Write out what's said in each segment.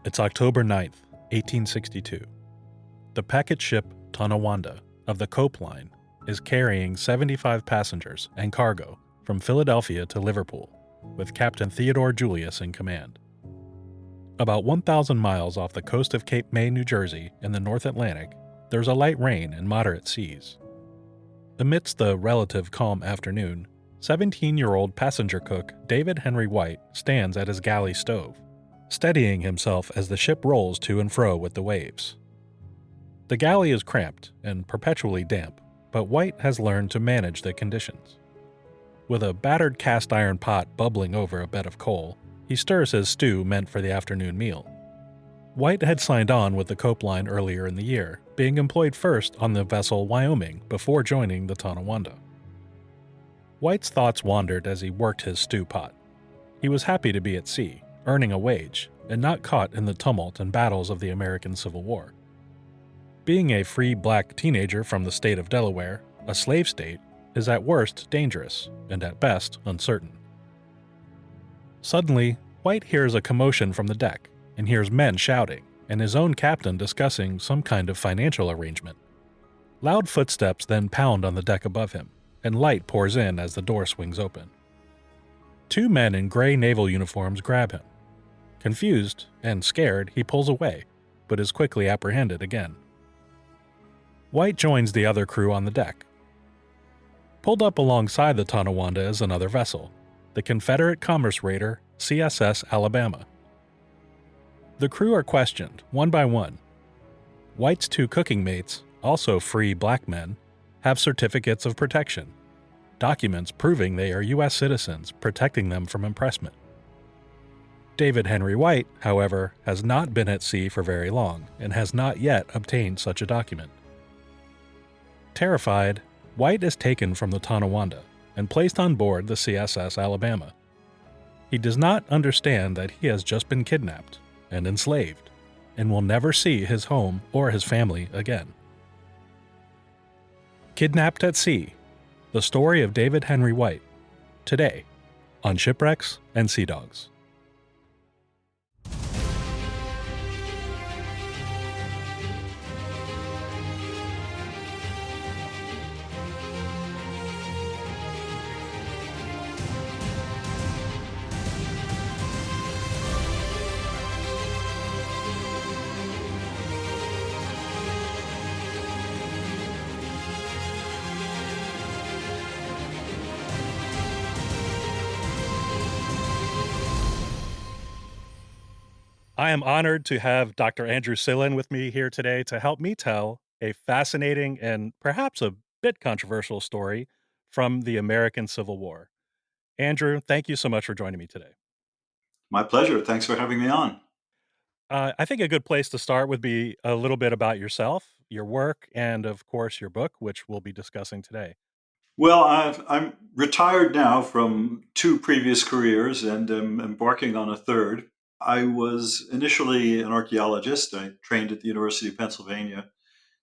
It's October 9th, 1862. The packet ship Tonawanda of the Cope Line is carrying 75 passengers and cargo from Philadelphia to Liverpool, with Captain Theodore Julius in command. About 1,000 miles off the coast of Cape May, New Jersey, in the North Atlantic, there's a light rain and moderate seas. Amidst the relative calm afternoon, 17-year-old passenger cook David Henry White stands at his galley stove, steadying himself as the ship rolls to and fro with the waves. The galley is cramped and perpetually damp, but White has learned to manage the conditions. With a battered cast iron pot bubbling over a bed of coal, he stirs his stew meant for the afternoon meal. White had signed on with the Cope Line earlier in the year, being employed first on the vessel Wyoming before joining the Tonawanda. White's thoughts wandered as he worked his stew pot. He was happy to be at sea, earning a wage, and not caught in the tumult and battles of the American Civil War. Being a free black teenager from the state of Delaware, a slave state, is at worst dangerous, and at best uncertain. Suddenly, White hears a commotion from the deck, and hears men shouting, and his own captain discussing some kind of financial arrangement. Loud footsteps then pound on the deck above him, and light pours in as the door swings open. Two men in gray naval uniforms grab him. Confused and scared, he pulls away, but is quickly apprehended again. White joins the other crew on the deck. Pulled up alongside the Tonawanda is another vessel, the Confederate commerce raider CSS Alabama. The crew are questioned, one by one. White's two cooking mates, also free black men, have certificates of protection, documents proving they are U.S. citizens protecting them from impressment. David Henry White, however, has not been at sea for very long and has not yet obtained such a document. Terrified, White is taken from the Tonawanda and placed on board the CSS Alabama. He does not understand that he has just been kidnapped and enslaved, and will never see his home or his family again. Kidnapped at Sea, the story of David Henry White, today on Shipwrecks and Sea Dogs. I am honored to have Dr. Andrew Sillen with me here today to help me tell a fascinating and perhaps a bit controversial story from the American Civil War. Andrew, thank you so much for joining me today. My pleasure. Thanks for having me on. I think a good place to start would be a little bit about yourself, your work, and of course your book, which we'll be discussing today. Well, I'm retired now from two previous careers and am embarking on a third. I was initially an archaeologist. I trained at the University of Pennsylvania.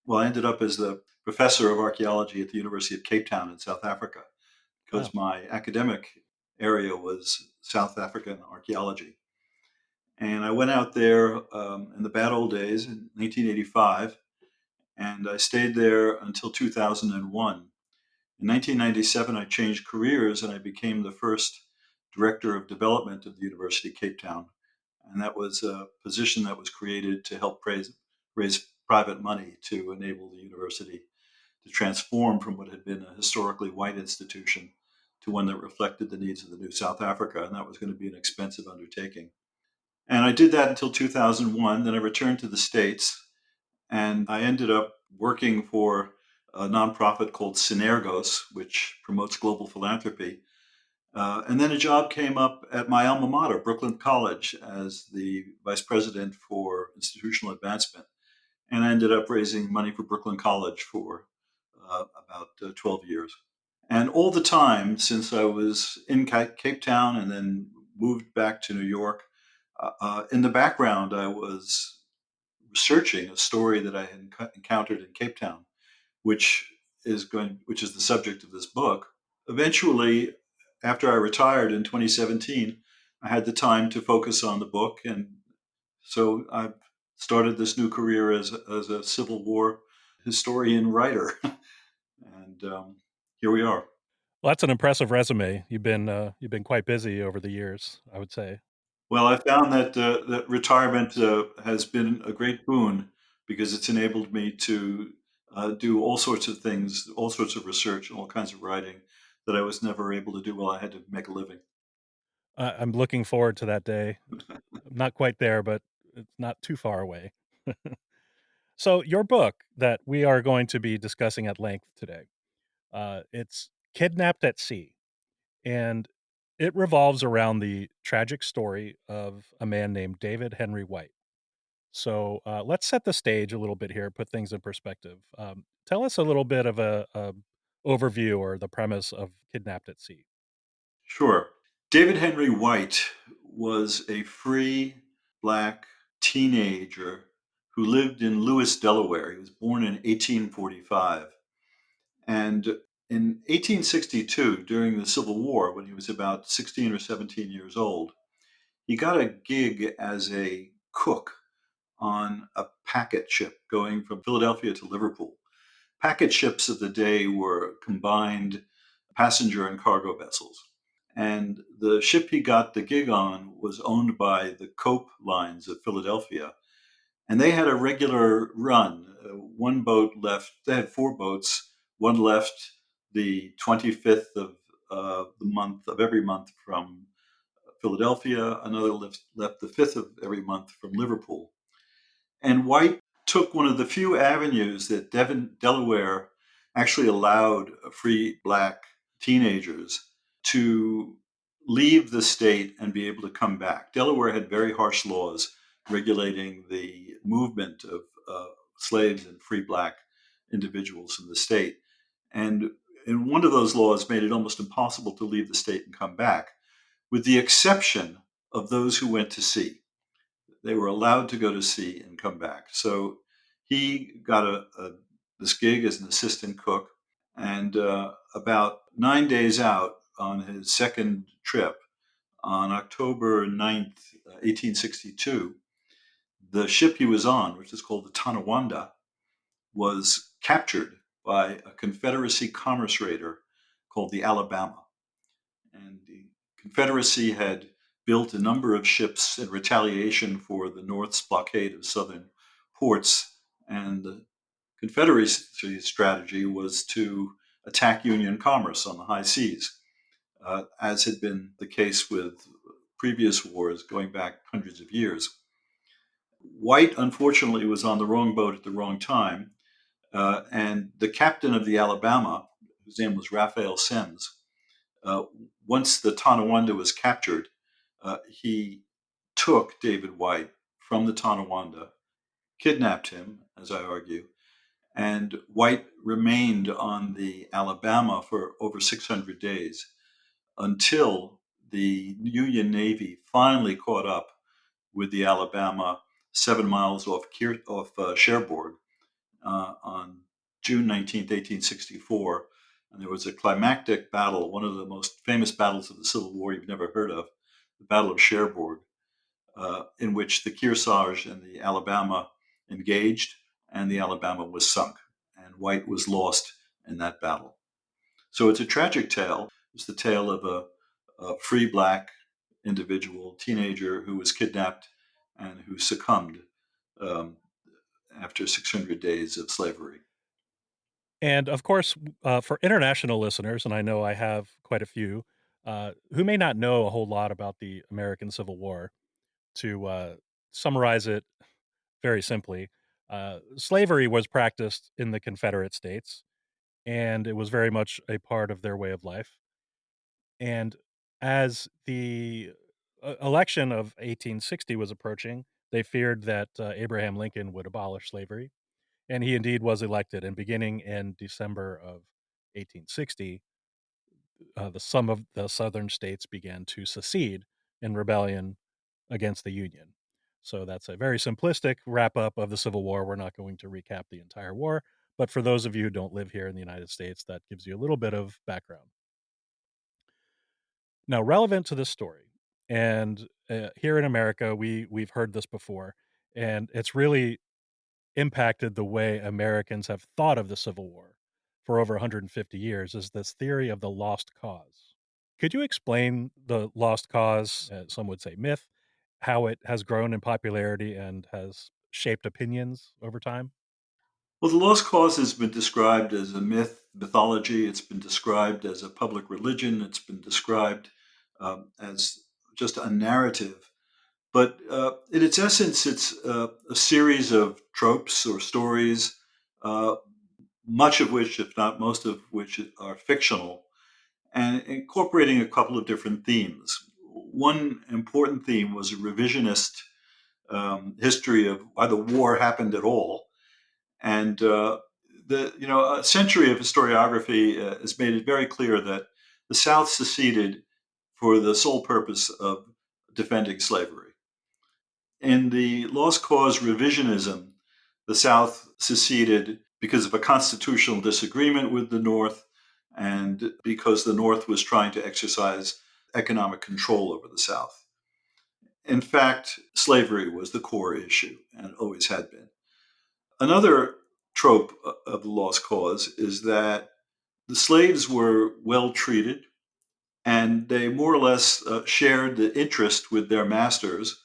Well, I ended up as the professor of archaeology at the University of Cape Town in South Africa Wow. because my academic area was South African archaeology. And I went out there in the bad old days in 1985, and I stayed there until 2001. In 1997, I changed careers and I became the first director of development of the University of Cape Town. And that was a position that was created to help raise private money to enable the university to transform from what had been a historically white institution to one that reflected the needs of the new South Africa. And that was going to be an expensive undertaking. And I did that until 2001. Then I returned to the States and I ended up working for a nonprofit called Synergos, which promotes global philanthropy. And then a job came up at my alma mater, Brooklyn College, as the vice president for institutional advancement. And I ended up raising money for Brooklyn College for about 12 years. And all the time since I was in Cape Town and then moved back to New York, in the background, I was researching a story that I had encountered in Cape Town, which is the subject of this book. Eventually, after I retired in 2017, I had the time to focus on the book and So I've started this new career as a Civil War historian writer, and here we are. Well, that's an impressive resume. You've been quite busy over the years, I would say. Well, I found that retirement has been a great boon because it's enabled me to do all sorts of things, all sorts of research, and all kinds of writing that I was never able to do while I had to make a living. I'm looking forward to that day. I'm not quite there, but it's not too far away. So, your book that we are going to be discussing at length today, it's Kidnapped at Sea, and it revolves around the tragic story of a man named David Henry White. So, let's set the stage a little bit here, put things in perspective. Tell us a little bit of a overview or the premise of Kidnapped at Sea. Sure. David Henry White was a free black teenager who lived in Lewis, Delaware. He was born in 1845. And in 1862, during the Civil War, when he was about 16 or 17 years old, he got a gig as a cook on a packet ship going from Philadelphia to Liverpool. Packet ships of the day were combined passenger and cargo vessels. And the ship he got the gig on was owned by the Cope Lines of Philadelphia. And they had a regular run. One boat left, they had four boats. One left the 25th of the month of every month from Philadelphia, another left the 5th of every month from Liverpool. And White took one of the few avenues that Delaware actually allowed free black teenagers to leave the state and be able to come back. Delaware had very harsh laws regulating the movement of slaves and free black individuals in the state. And one of those laws made it almost impossible to leave the state and come back, with the exception of those who went to sea. They were allowed to go to sea and come back. So he got this gig as an assistant cook. And about 9 days out on his second trip, on October 9th, 1862, the ship he was on, which is called the Tonawanda, was captured by a Confederacy commerce raider called the Alabama. And the Confederacy had built a number of ships in retaliation for the North's blockade of southern ports. And the Confederacy's strategy was to attack Union commerce on the high seas, as had been the case with previous wars going back hundreds of years. White, unfortunately, was on the wrong boat at the wrong time. And the captain of the Alabama, whose name was Raphael Semmes, uh, once the Tonawanda was captured, he took David White from the Tonawanda, kidnapped him, as I argue, and White remained on the Alabama for over 600 days until the Union Navy finally caught up with the Alabama 7 miles off Cherbourg on June 19th, 1864. And there was a climactic battle, one of the most famous battles of the Civil War you've never heard of, the Battle of Cherbourg, in which the Kearsarge and the Alabama engaged, and the Alabama was sunk, and White was lost in that battle. So it's a tragic tale. It's the tale of a free black individual, teenager, who was kidnapped and who succumbed um, after 600 days of slavery. And of course, for international listeners, and I know I have quite a few, who may not know a whole lot about the American Civil War, to summarize it very simply, slavery was practiced in the Confederate States, and it was very much a part of their way of life. And as the election of 1860 was approaching, they feared that Abraham Lincoln would abolish slavery. And he indeed was elected. And beginning in December of 1860, some of the southern states began to secede in rebellion against the Union. So that's a very simplistic wrap up of the Civil War. We're not going to recap the entire war. But for those of you who don't live here in the United States, that gives you a little bit of background. Now, relevant to this story, and here in America, we've heard this before. and it's really impacted the way Americans have thought of the Civil War for over 150 years is this theory of the lost cause. Could you explain the lost cause, some would say myth, how it has grown in popularity and has shaped opinions over time? Well, the lost cause has been described as a myth, mythology. It's been described as a public religion. It's been described as just a narrative. But in its essence, it's a series of tropes or stories, uh, much of which, if not most of which, are fictional, and incorporating a couple of different themes. One important theme was a revisionist history of why the war happened at all, and a century of historiography has made it very clear that the South seceded for the sole purpose of defending slavery. In the lost cause revisionism, the South seceded because of a constitutional disagreement with the North and because the North was trying to exercise economic control over the South. In fact, slavery was the core issue and always had been. Another trope of the lost cause is that the slaves were well treated and they more or less shared the interest with their masters,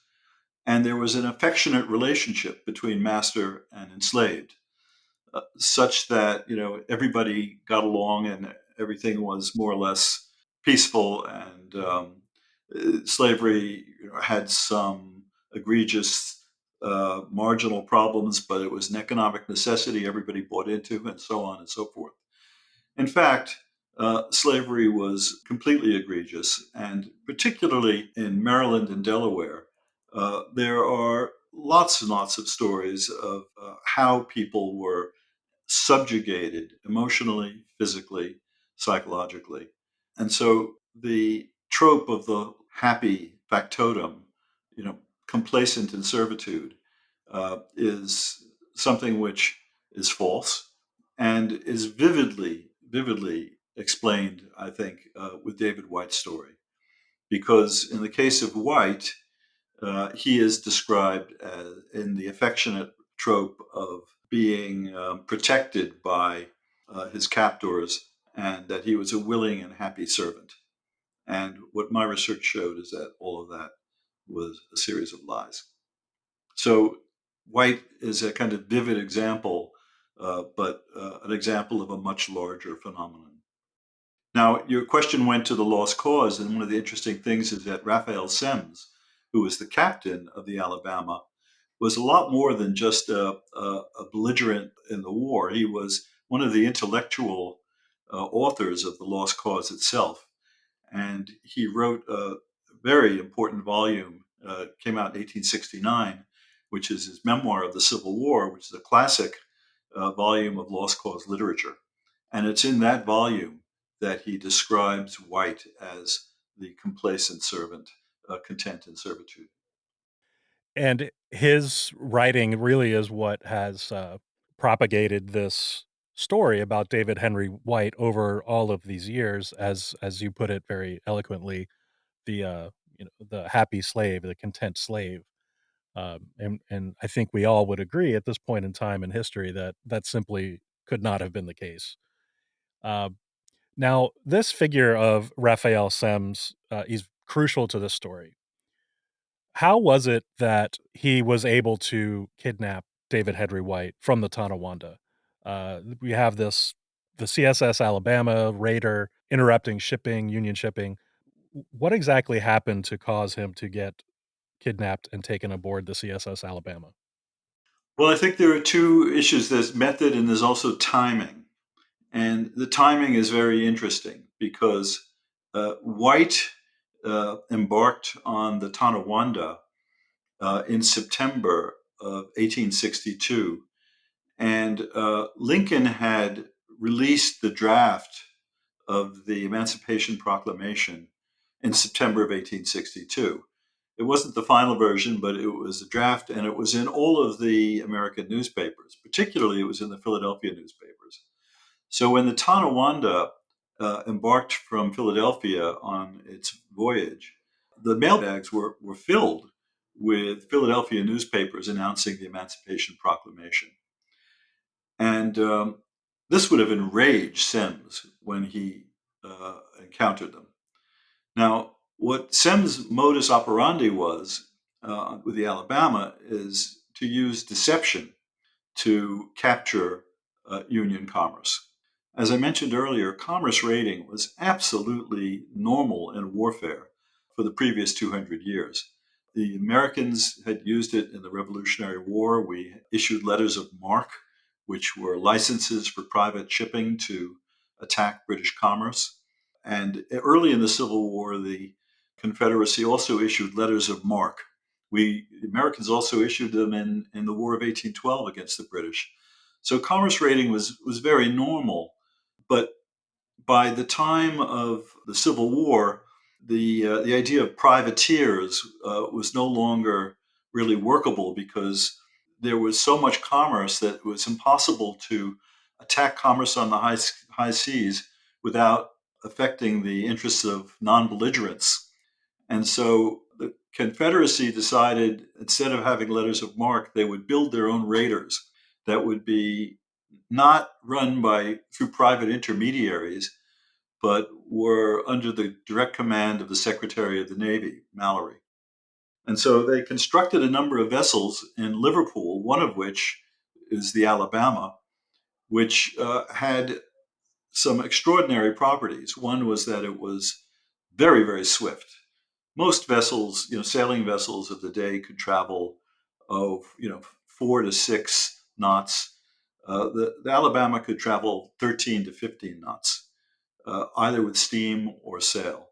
and there was an affectionate relationship between master and enslaved, such that everybody got along and everything was more or less peaceful. And slavery had some egregious marginal problems, but it was an economic necessity everybody bought into, and so on and so forth. In fact, slavery was completely egregious, and particularly in Maryland and Delaware, there are lots and lots of stories of how people were subjugated emotionally, physically, psychologically. And so the trope of the happy factotum, you know, complacent in servitude, is something which is false and is vividly explained, I think, with David White's story. Because in the case of White, he is described as, in the affectionate trope of being protected by his captors and that he was a willing and happy servant. And what my research showed is that all of that was a series of lies. So White is a kind of vivid example, but an example of a much larger phenomenon. Now, your question went to the lost cause, and one of the interesting things is that Raphael Semmes, who was the captain of the Alabama, was a lot more than just a belligerent in the war. He was one of the intellectual authors of the lost cause itself, and he wrote a very important volume. Came out in 1869, which is his memoir of the Civil War, which is a classic volume of lost cause literature. And it's in that volume that he describes White as the complacent servant, content in servitude. And his writing really is what has, propagated this story about David Henry White over all of these years, as you put it very eloquently, the, the happy slave, the content slave. And I think we all would agree at this point in time in history that that simply could not have been the case. Uh, Now, this figure of Raphael Semmes, is crucial to this story. How was it that he was able to kidnap David Henry White from the Tonawanda? We have the CSS Alabama raider interrupting shipping, Union shipping. What exactly happened to cause him to get kidnapped and taken aboard the CSS Alabama? Well, I think there are two issues. There's method and there's also timing. And the timing is very interesting because White embarked on the Tonawanda in September of 1862. And Lincoln had released the draft of the Emancipation Proclamation in September of 1862. It wasn't the final version, but it was a draft, and it was in all of the American newspapers. Particularly, it was in the Philadelphia newspapers. So when the Tonawanda embarked from Philadelphia on its voyage, the mail bags were filled with Philadelphia newspapers announcing the Emancipation Proclamation. And this would have enraged Semmes when he encountered them. Now, what Semmes' modus operandi was with the Alabama is to use deception to capture Union commerce. As I mentioned earlier, commerce raiding was absolutely normal in warfare for the previous 200 years. The Americans had used it in the Revolutionary War. We issued letters of marque, which were licenses for private shipping to attack British commerce. And early in the Civil War, the Confederacy also issued letters of marque. The Americans also issued them in the War of 1812 against the British. So commerce raiding was very normal. But by the time of the Civil War, the idea of privateers was no longer really workable because there was so much commerce that it was impossible to attack commerce on the high seas without affecting the interests of non-belligerents. And so the Confederacy decided instead of having letters of marque, they would build their own raiders that would be not run by through private intermediaries, but were under the direct command of the Secretary of the Navy, Mallory. And so they constructed a number of vessels in Liverpool, one of which is the Alabama, which had some extraordinary properties. One was that it was very, very swift. Most vessels, sailing vessels of the day could travel, 4 to 6 knots. The Alabama could travel 13 to 15 knots, either with steam or sail.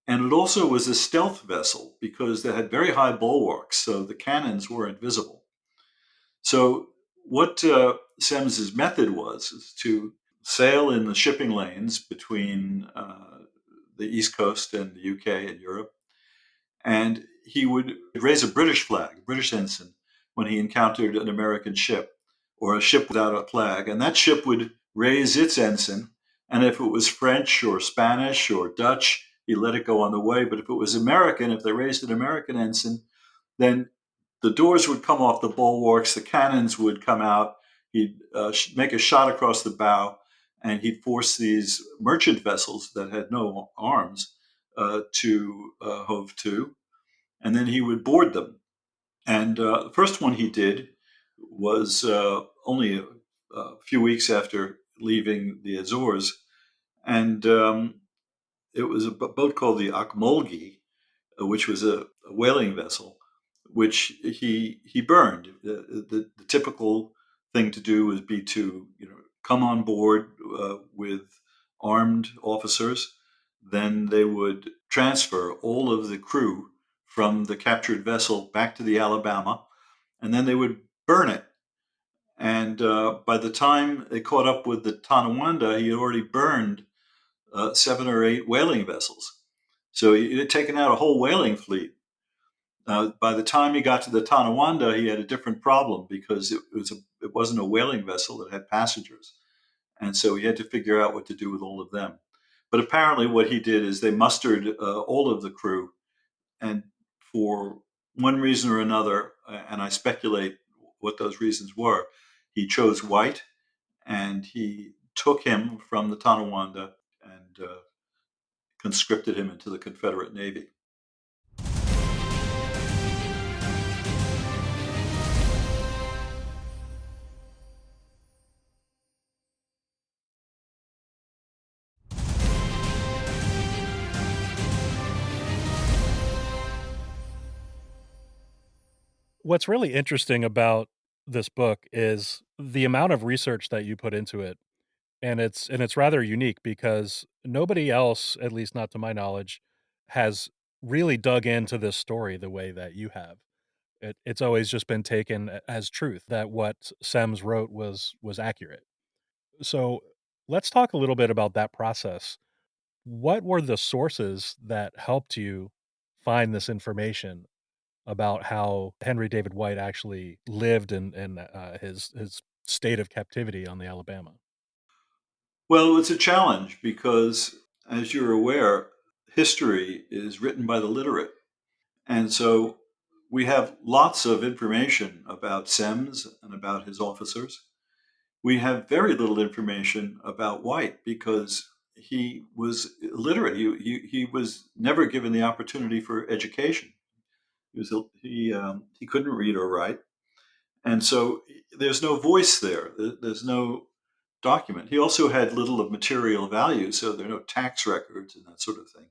And it also was a stealth vessel because they had very high bulwarks, so the cannons were invisible. So what Semmes's method was is to sail in the shipping lanes between the East Coast and the UK and Europe, and he would raise a British flag, British ensign, when he encountered an American ship or a ship without a flag. And that ship would raise its ensign. And if it was French or Spanish or Dutch, he let it go on the way. But if it was American, if they raised an American ensign, then the doors would come off the bulwarks, the cannons would come out, he'd make a shot across the bow, and he'd force these merchant vessels that had no arms to hove to, and then he would board them. And the first one he did was only a few weeks after leaving the Azores, and it was a boat called the Akmolgi, which was a whaling vessel, which he burned. The typical thing to do would be to come on board with armed officers. Then they would transfer all of the crew from the captured vessel back to the Alabama, and then they would burn it. And by the time they caught up with the Tonawanda, he had already burned 7 or 8 whaling vessels. So he had taken out a whole whaling fleet. By the time he got to the Tonawanda, he had a different problem because it wasn't a whaling vessel; it had passengers, and so he had to figure out what to do with all of them. But apparently, what he did is they mustered all of the crew, and for one reason or another, and I speculate what those reasons were, he chose white, and he took him from the Tonawanda and conscripted him into the Confederate Navy. What's really interesting about this book is the amount of research that you put into it, and it's rather unique because nobody else, at least not to my knowledge, has really dug into this story the way that you have. It's always just been taken as truth that what Semmes wrote was accurate. So, let's talk a little bit about that process. What were the sources that helped you find this information about how Henry David White actually lived and his state of captivity on the Alabama? Well, it's a challenge because, as you're aware, history is written by the literate. And so we have lots of information about Semmes and about his officers. We have very little information about White because he was illiterate. He was never given the opportunity for education. He couldn't read or write, and so there's no voice there. There's no document. He also had little of material value, so there are no tax records and that sort of thing.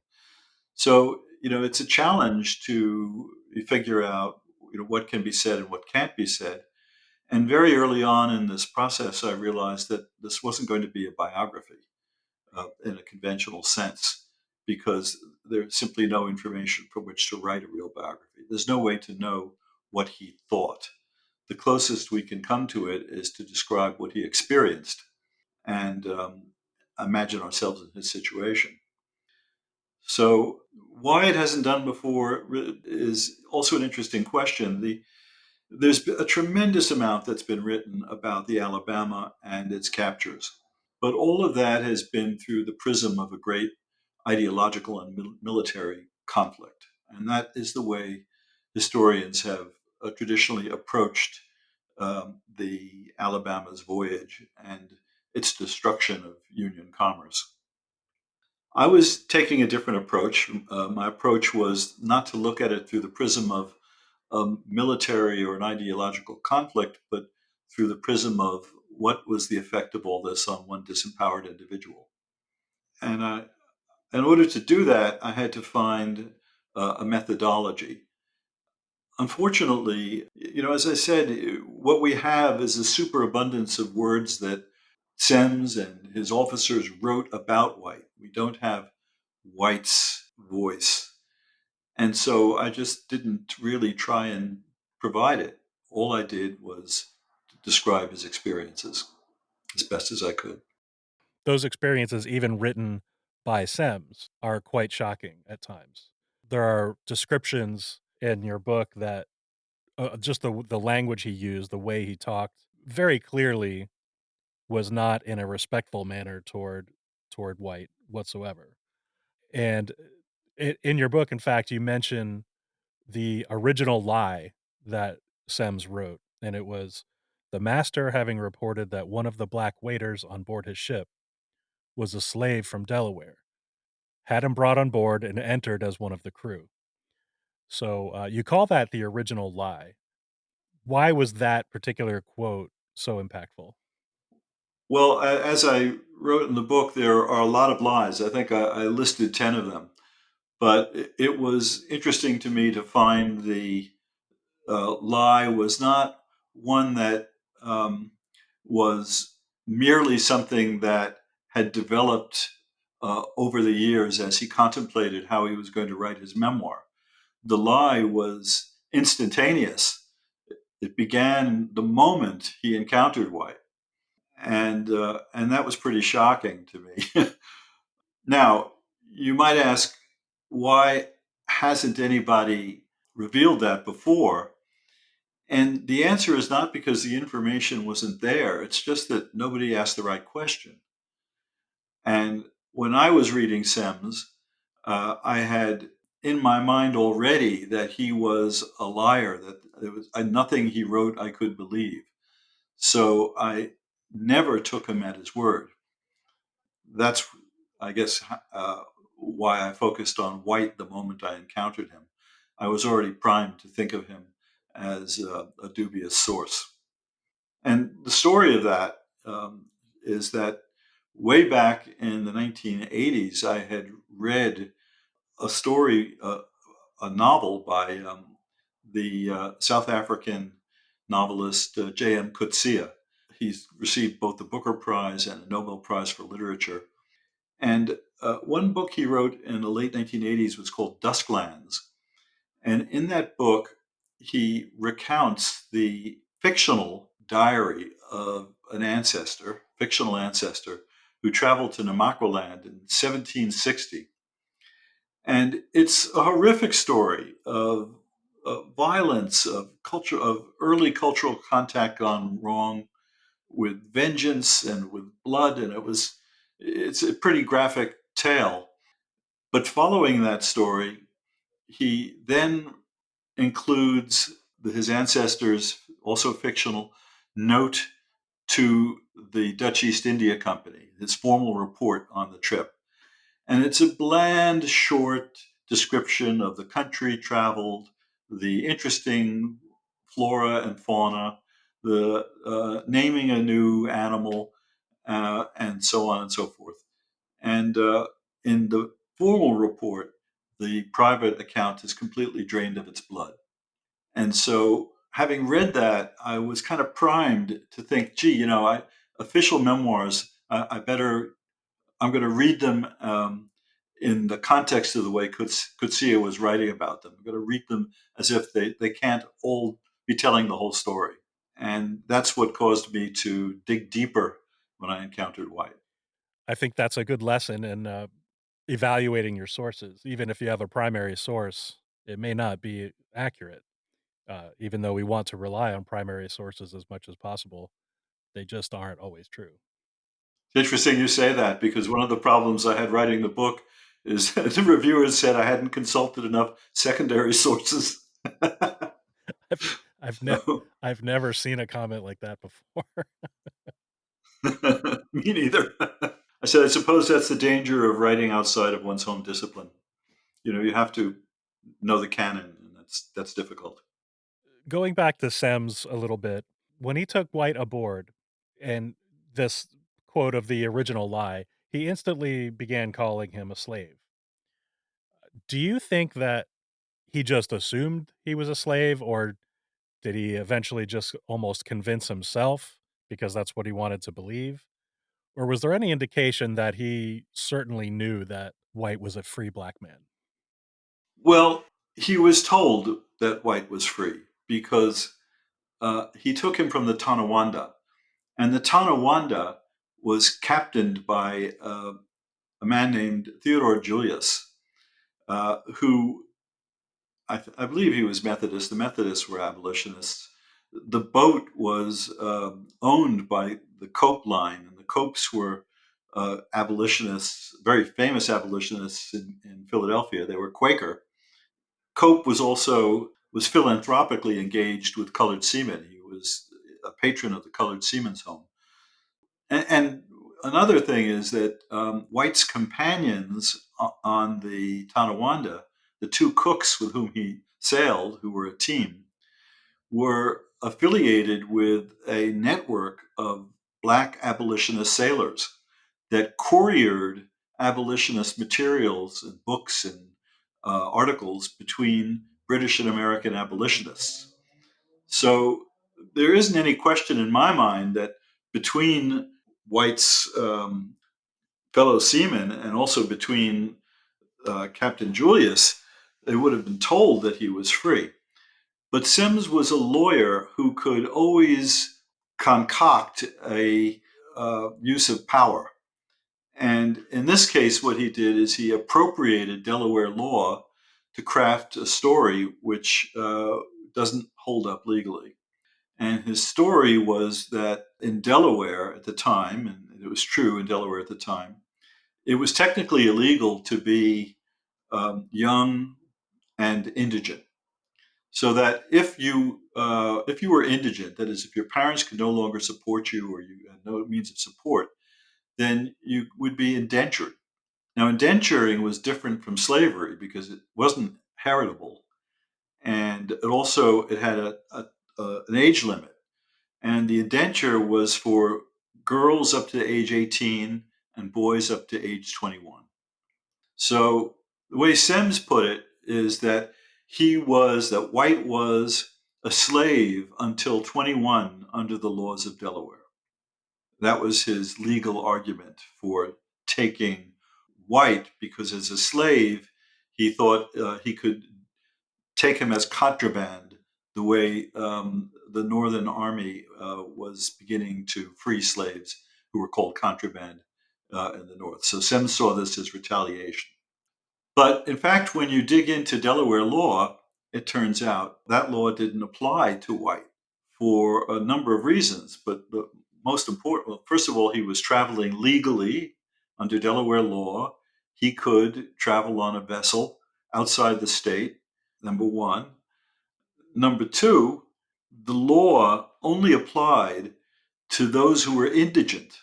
So it's a challenge to figure out what can be said and what can't be said. And very early on in this process, I realized that this wasn't going to be a biography in a conventional sense, because there's simply no information from which to write a real biography. There's no way to know what he thought. The closest we can come to it is to describe what he experienced and imagine ourselves in his situation. So, why it hasn't done before is also an interesting question. There's been a tremendous amount that's been written about the Alabama and its captures, but all of that has been through the prism of a great ideological and military conflict. And that is the way historians have traditionally approached the Alabama's voyage and its destruction of Union commerce. I was taking a different approach. My approach was not to look at it through the prism of military or an ideological conflict, but through the prism of what was the effect of all this on one disempowered individual. And in order to do that, I had to find a methodology. Unfortunately, as I said, what we have is a superabundance of words that Semmes and his officers wrote about White. We don't have White's voice. And so I just didn't really try and provide it. All I did was describe his experiences as best as I could. Those experiences, even written by Semmes, are quite shocking at times. There are descriptions in your book that just the language he used, the way he talked, very clearly was not in a respectful manner toward White whatsoever. And in your book, in fact, you mention the original lie that Semmes wrote, and it was the master having reported that one of the black waiters on board his ship was a slave from Delaware, had him brought on board and entered as one of the crew. So you call that the original lie. Why was that particular quote so impactful? Well, as I wrote in the book, there are a lot of lies. I think I listed 10 of them. But it was interesting to me to find the lie was not one that was merely something that had developed over the years as he contemplated how he was going to write his memoir. The lie was instantaneous. It began the moment he encountered White, and that was pretty shocking to me. Now, you might ask, why hasn't anybody revealed that before? And the answer is not because the information wasn't there. It's just that nobody asked the right question. And when I was reading Semmes, I had in my mind already that he was a liar, that there was nothing he wrote I could believe. So I never took him at his word. That's, I guess, why I focused on White the moment I encountered him. I was already primed to think of him as a dubious source. And the story of that is that way back in the 1980s, I had read a story, a novel by the South African novelist J.M. Coetzee. He's received both the Booker Prize and a Nobel Prize for Literature. And one book he wrote in the late 1980s was called Dusklands. And in that book, he recounts the fictional diary of an ancestor, fictional ancestor, who traveled to Namaqualand in 1760. And it's a horrific story of violence, of culture, of early cultural contact gone wrong, with vengeance and with blood. And it's a pretty graphic tale. But following that story, he then includes his ancestors, also fictional, note to the Dutch East India Company, his formal report on the trip. And it's a bland, short description of the country traveled, the interesting flora and fauna, the naming a new animal, and so on and so forth. And in the formal report, the private account is completely drained of its blood. And so, having read that, I was kind of primed to think, gee, official memoirs, I better, I'm going to read them in the context of the way Coetzee was writing about them. I'm going to read them as if they can't all be telling the whole story. And that's what caused me to dig deeper when I encountered White. I think that's a good lesson in evaluating your sources. Even if you have a primary source, it may not be accurate. Even though we want to rely on primary sources as much as possible, they just aren't always true. It's interesting you say that because one of the problems I had writing the book is the reviewers said I hadn't consulted enough secondary sources. I've I've ne So, I've never seen a comment like that before. me neither. I said, I suppose that's the danger of writing outside of one's home discipline. You have to know the canon, and that's difficult. Going back to Semmes a little bit, when he took White aboard and this quote of the original lie, he instantly began calling him a slave. Do you think that he just assumed he was a slave, or did he eventually just almost convince himself because that's what he wanted to believe? Or was there any indication that he certainly knew that White was a free black man? Well, he was told that White was free because he took him from the Tonawanda, and the Tonawanda was captained by a man named Theodore Julius, who I believe he was Methodist. The Methodists were abolitionists. The boat was owned by the Cope line, and the Copes were abolitionists, very famous abolitionists in Philadelphia. They were Quaker. Cope was philanthropically engaged with colored seamen. He was a patron of the colored seamen's home. And another thing is that White's companions on the Tonawanda, the two cooks with whom he sailed, who were a team, were affiliated with a network of black abolitionist sailors that couriered abolitionist materials and books and articles between British and American abolitionists. So there isn't any question in my mind that between White's fellow seamen and also between Captain Julius, they would have been told that he was free. But Semmes was a lawyer who could always concoct a use of power. And in this case, what he did is he appropriated Delaware law to craft a story which doesn't hold up legally. And his story was that in Delaware at the time, and it was true in Delaware at the time, it was technically illegal to be young and indigent. So that if you were indigent, that is, if your parents could no longer support you or you had no means of support, then you would be indentured. Now, indenturing was different from slavery because it wasn't heritable, and it had an age limit. And the indenture was for girls up to age 18 and boys up to age 21. So the way Semmes put it is that that White was a slave until 21 under the laws of Delaware. That was his legal argument for taking White because as a slave, he thought he could take him as contraband the way the Northern Army was beginning to free slaves who were called contraband in the North. So Semmes saw this as retaliation. But in fact, when you dig into Delaware law, it turns out that law didn't apply to White for a number of reasons. But the most important, well, first of all, he was traveling legally under Delaware law. He could travel on a vessel outside the state, number one. Number two, the law only applied to those who were indigent.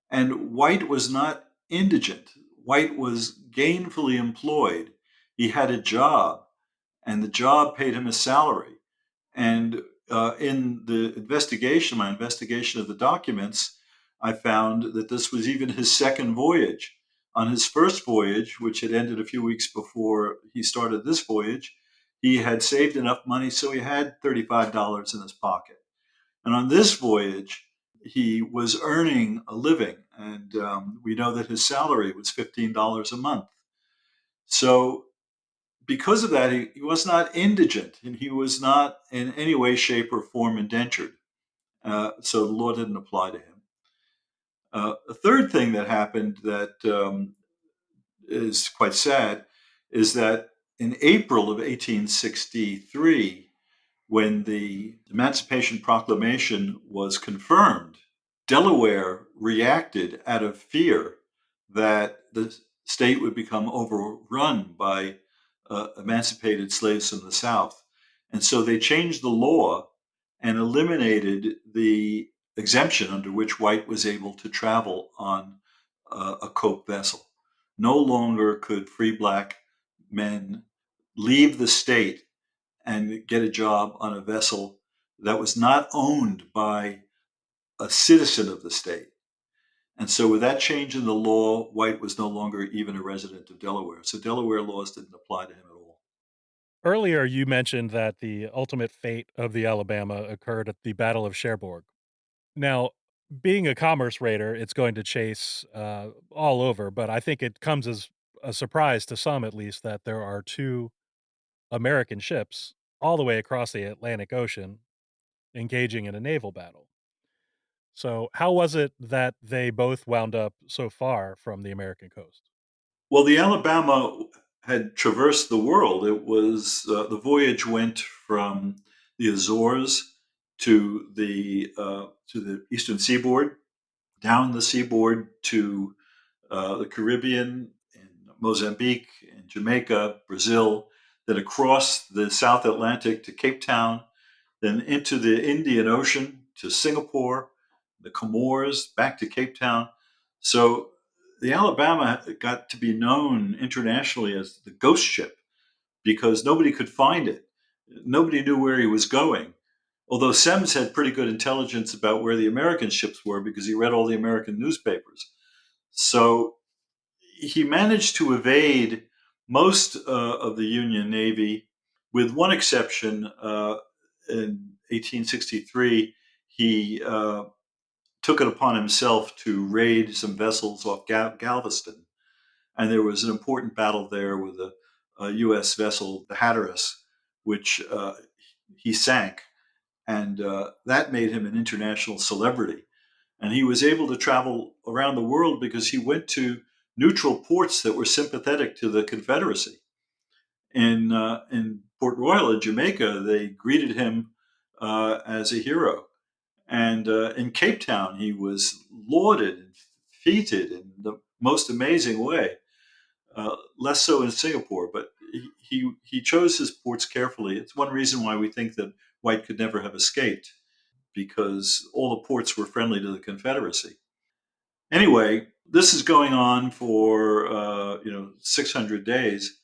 And White was not indigent. White was gainfully employed. He had a job, and the job paid him a salary. And in the investigation, my investigation of the documents, I found that this was even his second voyage. On his first voyage, which had ended a few weeks before he started this voyage, he had saved enough money so he had $35 in his pocket. And on this voyage, he was earning a living, and we know that his salary was $15 a month. So because of that, he was not indigent and he was not in any way, shape, or form indentured. So the law didn't apply to him. A third thing that happened that is quite sad is that in April of 1863, when the Emancipation Proclamation was confirmed, Delaware reacted out of fear that the state would become overrun by emancipated slaves from the South. And so they changed the law and eliminated the exemption under which White was able to travel on a Coke vessel. No longer could free black men leave the state and get a job on a vessel that was not owned by a citizen of the state. And so, with that change in the law, White was no longer even a resident of Delaware. So, Delaware laws didn't apply to him at all. Earlier, you mentioned that the ultimate fate of the Alabama occurred at the Battle of Cherbourg. Now, being a commerce raider, it's going to chase all over, but I think it comes as a surprise to some, at least, that there are two American ships all the way across the Atlantic Ocean engaging in a naval battle. So, how was it that they both wound up so far from the American coast? Well, the Alabama had traversed the world. It was the voyage went from the Azores to the eastern seaboard, down the seaboard to the Caribbean, and Mozambique, and Jamaica, Brazil, then across the South Atlantic to Cape Town, then into the Indian Ocean to Singapore, the Comores, back to Cape Town. So the Alabama got to be known internationally as the ghost ship because nobody could find it. Nobody knew where he was going. Although Semmes had pretty good intelligence about where the American ships were because he read all the American newspapers. So he managed to evade most of the Union Navy, with one exception. In 1863, he took it upon himself to raid some vessels off Galveston. And there was an important battle there with a U.S. vessel, the Hatteras, which he sank. And that made him an international celebrity. And he was able to travel around the world because he went to neutral ports that were sympathetic to the Confederacy. In Port Royal in Jamaica, they greeted him as a hero. And in Cape Town, he was lauded and feted in the most amazing way. Less so in Singapore, but he chose his ports carefully. It's one reason why we think that White could never have escaped, because all the ports were friendly to the Confederacy. Anyway, this is going on for 600 days,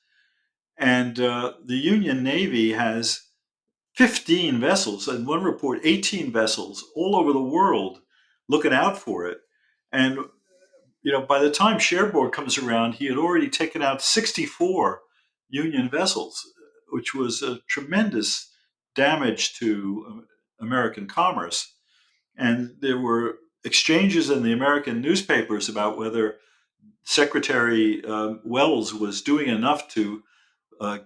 and the Union Navy has 15 vessels, and one report 18 vessels all over the world looking out for it. And by the time Cherbourg comes around, he had already taken out 64 Union vessels, which was a tremendous damage to American commerce. And there were exchanges in the American newspapers about whether Secretary Wells was doing enough to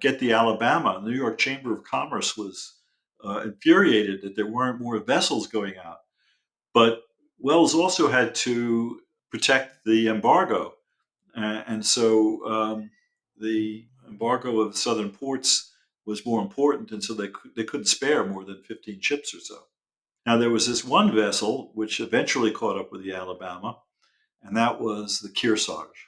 get the Alabama. The New York Chamber of Commerce was infuriated that there weren't more vessels going out. But Wells also had to protect the embargo. And so the embargo of southern ports was more important. And so they couldn't spare more than 15 ships or so. Now, there was this one vessel which eventually caught up with the Alabama, and that was the Kearsarge.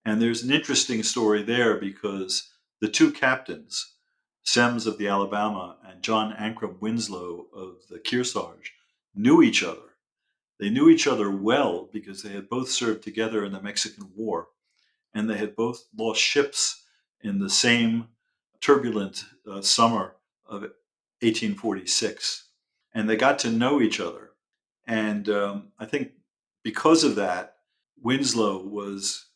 And there's an interesting story there because the two captains, Semmes of the Alabama and John Ancrum Winslow of the Kearsarge knew each other. They knew each other well because they had both served together in the Mexican War, and they had both lost ships in the same turbulent summer of 1846. And they got to know each other. And I think because of that, Winslow was,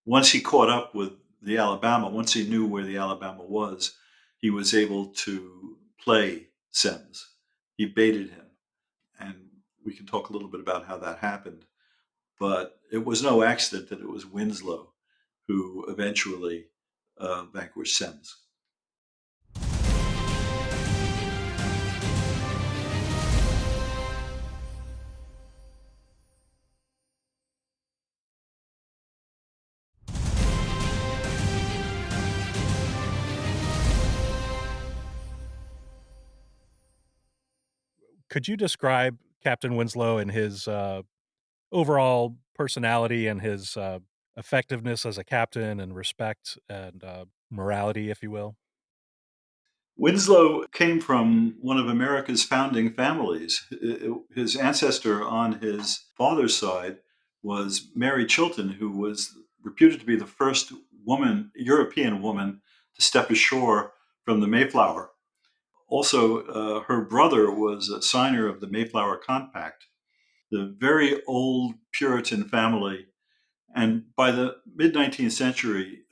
once he caught up with the Alabama, once he knew where the Alabama was, he was able to play Semmes. He baited him. And we can talk a little bit about how that happened. But it was no accident that it was Winslow who eventually vanquished Semmes. Could you describe Captain Winslow and his overall personality and his effectiveness as a captain and respect and morality, if you will? Winslow came from one of America's founding families. His ancestor on his father's side was Mary Chilton, who was reputed to be the first woman, European woman, to step ashore from the Mayflower. Also, her brother was a signer of the Mayflower Compact. The very old Puritan family. And by the mid 19th century,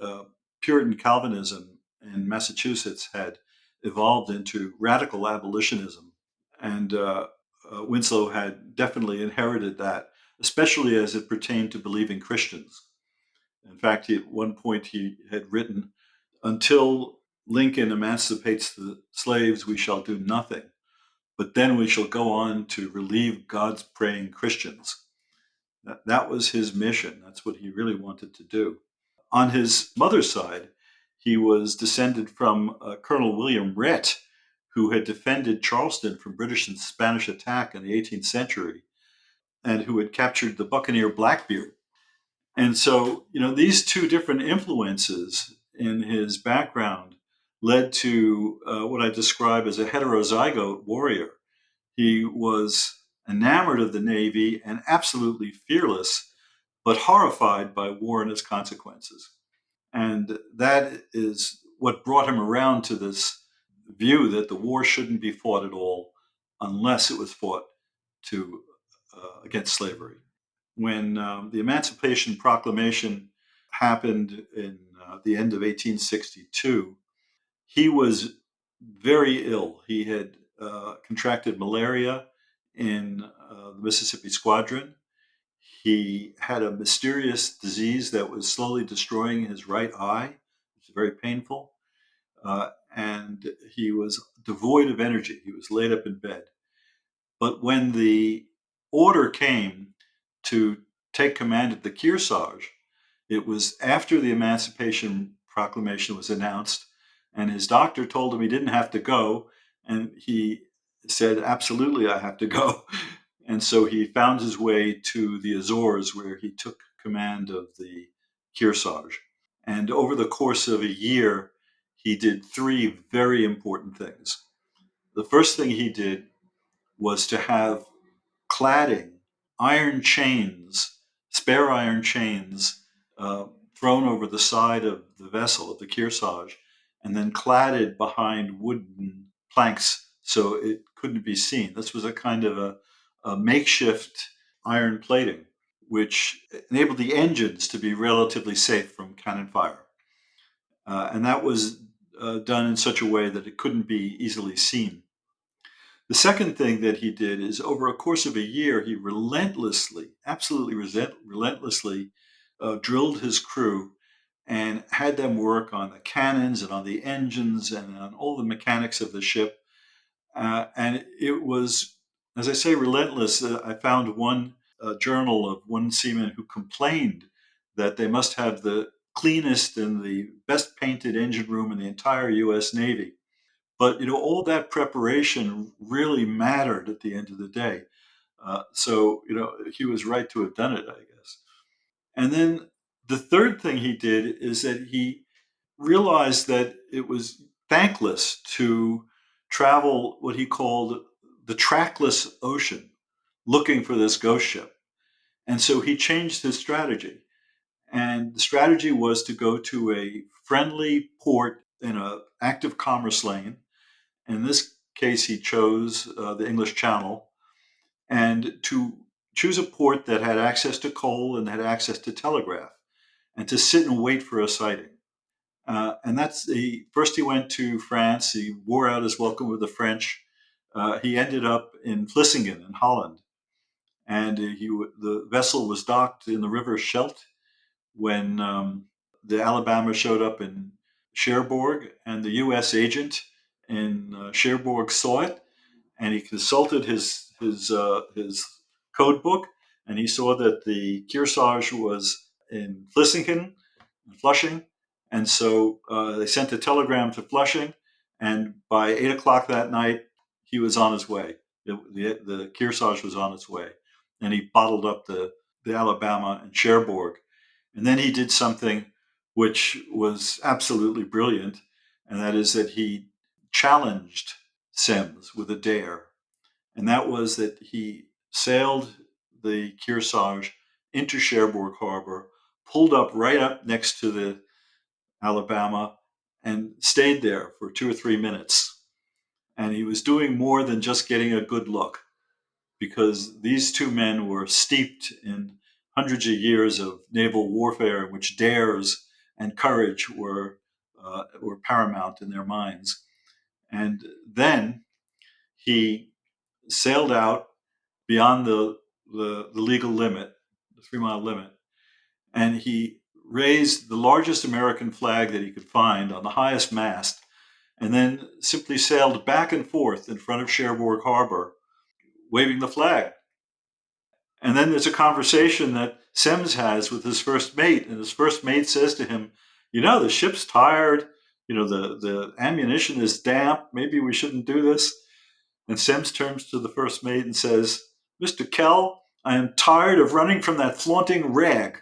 Puritan Calvinism in Massachusetts had evolved into radical abolitionism. And Winslow had definitely inherited that, especially as it pertained to believing Christians. In fact, at one point he had written, "Until Lincoln emancipates the slaves, we shall do nothing, but then we shall go on to relieve God's praying Christians." That was his mission. That's what he really wanted to do. On his mother's side, he was descended from Colonel William Rhett, who had defended Charleston from British and Spanish attack in the 18th century and who had captured the buccaneer Blackbeard. And so, these two different influences in his background led to what I describe as a heterozygote warrior. He was enamored of the Navy and absolutely fearless, but horrified by war and its consequences. And that is what brought him around to this view that the war shouldn't be fought at all unless it was fought to against slavery. When the Emancipation Proclamation happened in the end of 1862, he was very ill. He had contracted malaria in the Mississippi Squadron. He had a mysterious disease that was slowly destroying his right eye. It was very painful. And he was devoid of energy. He was laid up in bed. But when the order came to take command at the Kearsarge, it was after the Emancipation Proclamation was announced, and his doctor told him he didn't have to go. And he said, "Absolutely, I have to go." And so he found his way to the Azores, where he took command of the Kearsarge. And over the course of a year, he did three very important things. The first thing he did was to have cladding, iron chains, spare iron chains, thrown over the side of the vessel, of the Kearsarge, and then cladded behind wooden planks so it couldn't be seen. This was a kind of a makeshift iron plating, which enabled the engines to be relatively safe from cannon fire. And that was done in such a way that it couldn't be easily seen. The second thing that he did is over a course of a year, he relentlessly, absolutely relentlessly drilled his crew and had them work on the cannons and on the engines and on all the mechanics of the ship. And it was, as I say, relentless. I found one journal of one seaman who complained that they must have the cleanest and the best painted engine room in the entire U.S. Navy. But all that preparation really mattered at the end of the day. So he was right to have done it, I guess. And then the third thing he did is that he realized that it was thankless to travel what he called the trackless ocean looking for this ghost ship. And so he changed his strategy. And the strategy was to go to a friendly port in an active commerce lane. In this case, he chose the English Channel, and to choose a port that had access to coal and had access to telegraph, and to sit and wait for a sighting. And that's the first he went to France. He wore out his welcome with the French. He ended up in Vlissingen in Holland, and the vessel was docked in the River Scheldt when the Alabama showed up in Cherbourg, and the U.S. agent in Cherbourg saw it, and he consulted his code book, and he saw that the Kearsarge was in Flushing, and so they sent a telegram to Flushing, and by 8 o'clock that night, he was on his way. The Kearsarge was on its way, and he bottled up the Alabama and Cherbourg, and then he did something which was absolutely brilliant, and that is that he challenged Semmes with a dare, and that was that he sailed the Kearsarge into Cherbourg Harbor, pulled up right up next to the Alabama, and stayed there for 2 or 3 minutes. And he was doing more than just getting a good look, because these two men were steeped in hundreds of years of naval warfare in which dares and courage were paramount in their minds. And then he sailed out beyond the legal limit, the 3 mile limit, and he raised the largest American flag that he could find on the highest mast, and then simply sailed back and forth in front of Cherbourg Harbor, waving the flag. And then there's a conversation that Semmes has with his first mate, and his first mate says to him, "You know, the ship's tired. You know, the ammunition is damp. Maybe we shouldn't do this." And Semmes turns to the first mate and says, "Mr. Kell, I am tired of running from that flaunting rag."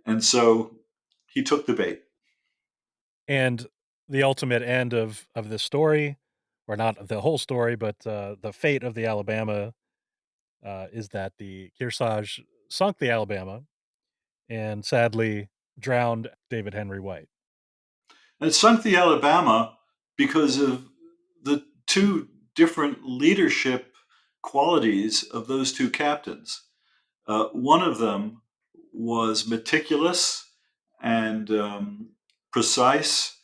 And so he took the bait. And the ultimate end of this story, or not the whole story, but the fate of the Alabama is that the Kearsarge sunk the Alabama and sadly drowned David Henry White. And it sunk the Alabama because of the two different leadership qualities of those two captains. One of them was meticulous and precise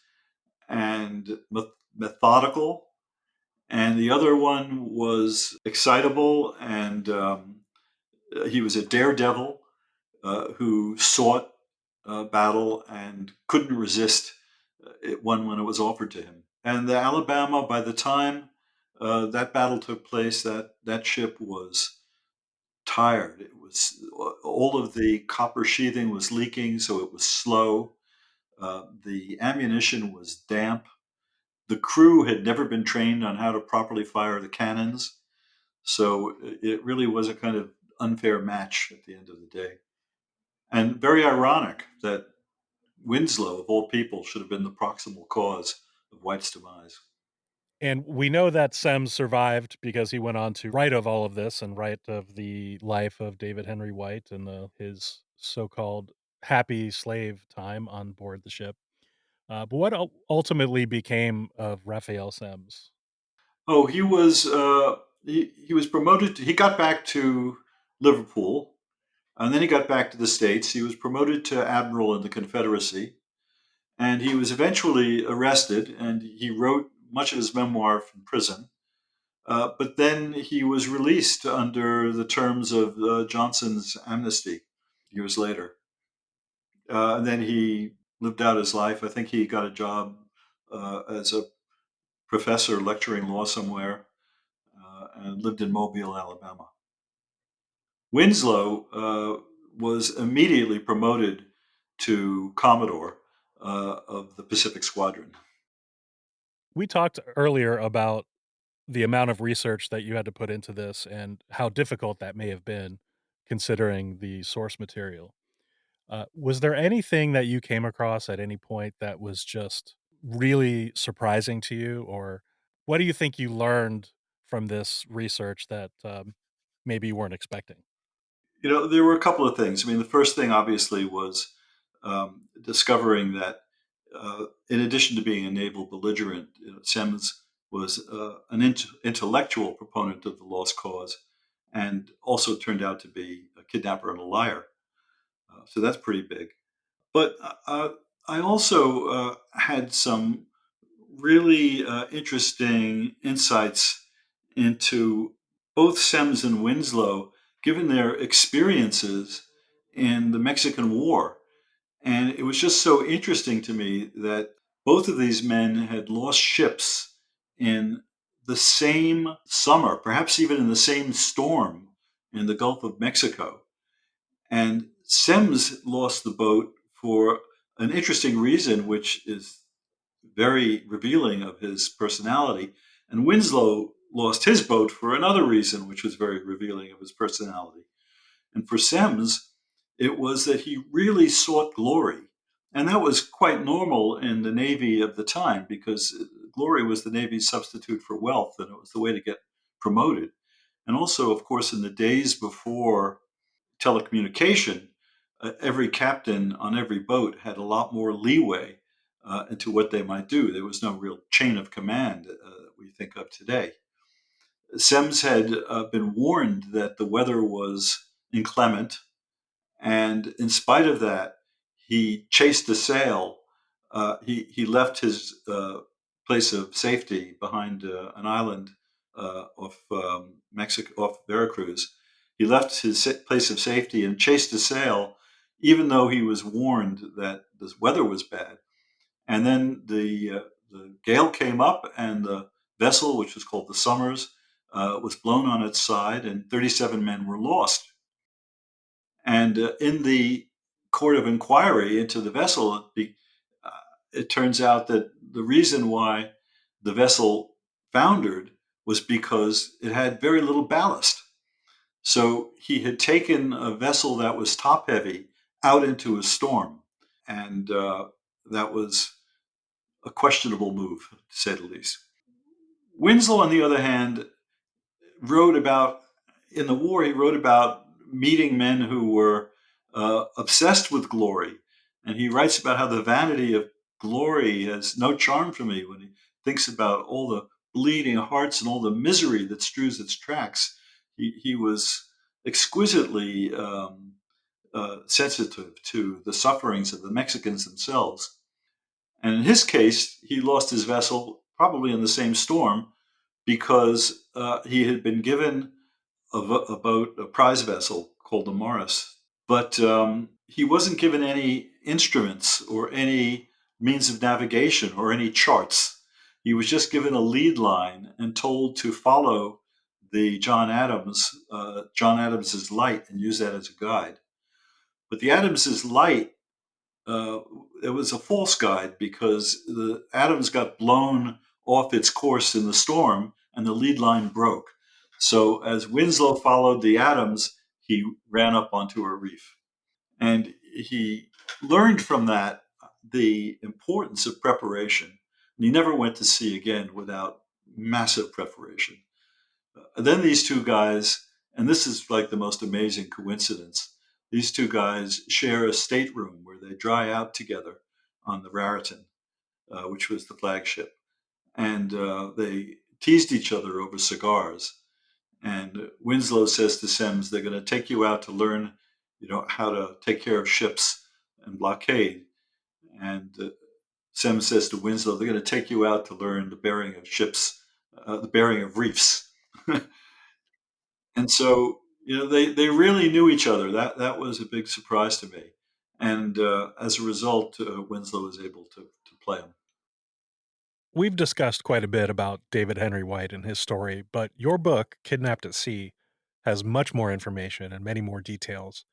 and methodical, and the other one was excitable, and he was a daredevil who sought battle and couldn't resist it when it was offered to him. And the Alabama, by the time that battle took place, that ship was tired. It was all of the copper sheathing was leaking, so it was slow. The ammunition was damp. The crew had never been trained on how to properly fire the cannons, so it really was a kind of unfair match at the end of the day. And very ironic that Winslow, of all people, should have been the proximal cause of White's demise. And we know that Semmes survived because he went on to write of all of this and write of the life of David Henry White and his so-called happy slave time on board the ship. But what ultimately became of Raphael Semmes? Oh, he was promoted. He got back to Liverpool, and then he got back to the States. He was promoted to admiral in the Confederacy, and he was eventually arrested. And he wrote much of his memoir from prison. But then he was released under the terms of Johnson's amnesty years later. And then he lived out his life. I think he got a job as a professor lecturing law somewhere, and lived in Mobile, Alabama. Winslow was immediately promoted to Commodore of the Pacific Squadron. We talked earlier about the amount of research that you had to put into this and how difficult that may have been considering the source material. Was there anything that you came across at any point that was just really surprising to you, or what do you think you learned from this research that maybe you weren't expecting? There were a couple of things. I mean, the first thing obviously was discovering that, in addition to being a naval belligerent, Semmes was an intellectual proponent of the lost cause, and also turned out to be a kidnapper and a liar. So that's pretty big. But I also had some really interesting insights into both Semmes and Winslow, given their experiences in the Mexican War. And it was just so interesting to me that both of these men had lost ships in the same summer, perhaps even in the same storm in the Gulf of Mexico. And Semmes lost the boat for an interesting reason, which is very revealing of his personality. And Winslow lost his boat for another reason, which was very revealing of his personality. And for Semmes, it was that he really sought glory. And that was quite normal in the Navy of the time because glory was the Navy's substitute for wealth, and it was the way to get promoted. And also, of course, in the days before telecommunication, every captain on every boat had a lot more leeway into what they might do. There was no real chain of command that we think of today. Semmes had been warned that the weather was inclement, and in spite of that, he chased a sail. He left his place of safety behind an island off Mexico, off Veracruz. He left his place of safety and chased a sail, even though he was warned that the weather was bad. And then the gale came up, and the vessel, which was called the Somers, was blown on its side, and 37 men were lost. And in the court of inquiry into the vessel, uh, it turns out that the reason why the vessel foundered was because it had very little ballast. So he had taken a vessel that was top heavy out into a storm. And that was a questionable move, to say the least. Winslow, on the other hand, wrote about in the war. He wrote about meeting men who were obsessed with glory, and he writes about how the vanity of glory has no charm for me when he thinks about all the bleeding hearts and all the misery that strews its tracks. He was exquisitely sensitive to the sufferings of the Mexicans themselves. And in his case, he lost his vessel probably in the same storm because he had been given a boat, a prize vessel called the Morris, but he wasn't given any instruments or any means of navigation or any charts. He was just given a lead line and told to follow the John Adams's light, and use that as a guide. But the Adams's light, uh, it was a false guide because the Adams got blown off its course in the storm and the lead line broke. So as Winslow followed the Adams, he ran up onto a reef. And he learned from that the importance of preparation. And he never went to sea again without massive preparation. Then these two guys, and this is like the most amazing coincidence, these two guys share a stateroom where they dry out together on the Raritan, which was the flagship. And they teased each other over cigars. And Winslow says to Semmes, they're going to take you out to learn, how to take care of ships and blockade. And Semmes says to Winslow, they're going to take you out to learn the bearing of ships, the bearing of reefs. And so, they really knew each other. That was a big surprise to me. And as a result, Winslow was able to play him. We've discussed quite a bit about David Henry White and his story, but your book, Kidnapped at Sea, has much more information and many more details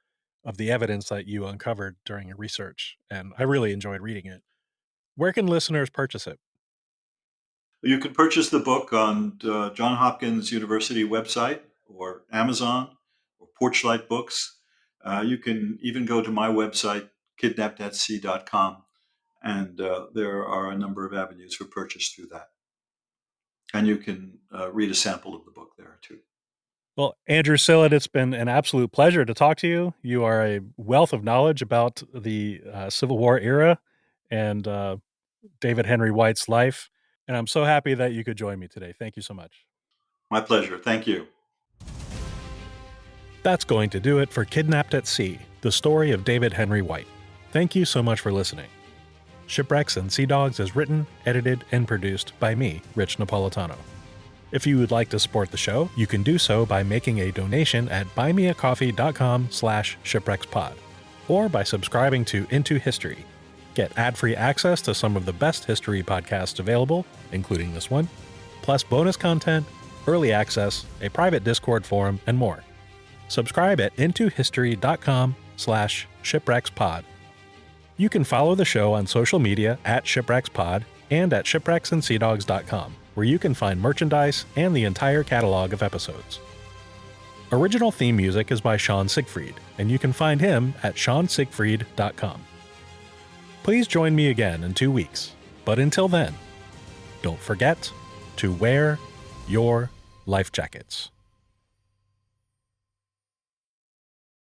of the evidence that you uncovered during your research, and I really enjoyed reading it. Where can listeners purchase it? You can purchase the book on John Hopkins University website or Amazon or Porchlight Books. You can even go to my website, kidnappedatsea.com, And there are a number of avenues for purchase through that. And you can read a sample of the book there too. Well, Andrew Sillen, it's been an absolute pleasure to talk to you. You are a wealth of knowledge about the Civil War era and David Henry White's life. And I'm so happy that you could join me today. Thank you so much. My pleasure. Thank you. That's going to do it for Kidnapped at Sea, the story of David Henry White. Thank you so much for listening. Shipwrecks and Sea Dogs is written, edited, and produced by me, Rich Napolitano. If you would like to support the show, you can do so by making a donation at buymeacoffee.com/shipwreckspod, or by subscribing to Into History. Get ad-free access to some of the best history podcasts available, including this one, plus bonus content, early access, a private Discord forum, and more. Subscribe at intohistory.com/shipwreckspod. You can follow the show on social media at shipwreckspod and at shipwrecksandseadogs.com, where you can find merchandise and the entire catalog of episodes. Original theme music is by Sean Siegfried, and you can find him at seansiegfried.com. Please join me again in 2 weeks, but until then, don't forget to wear your life jackets.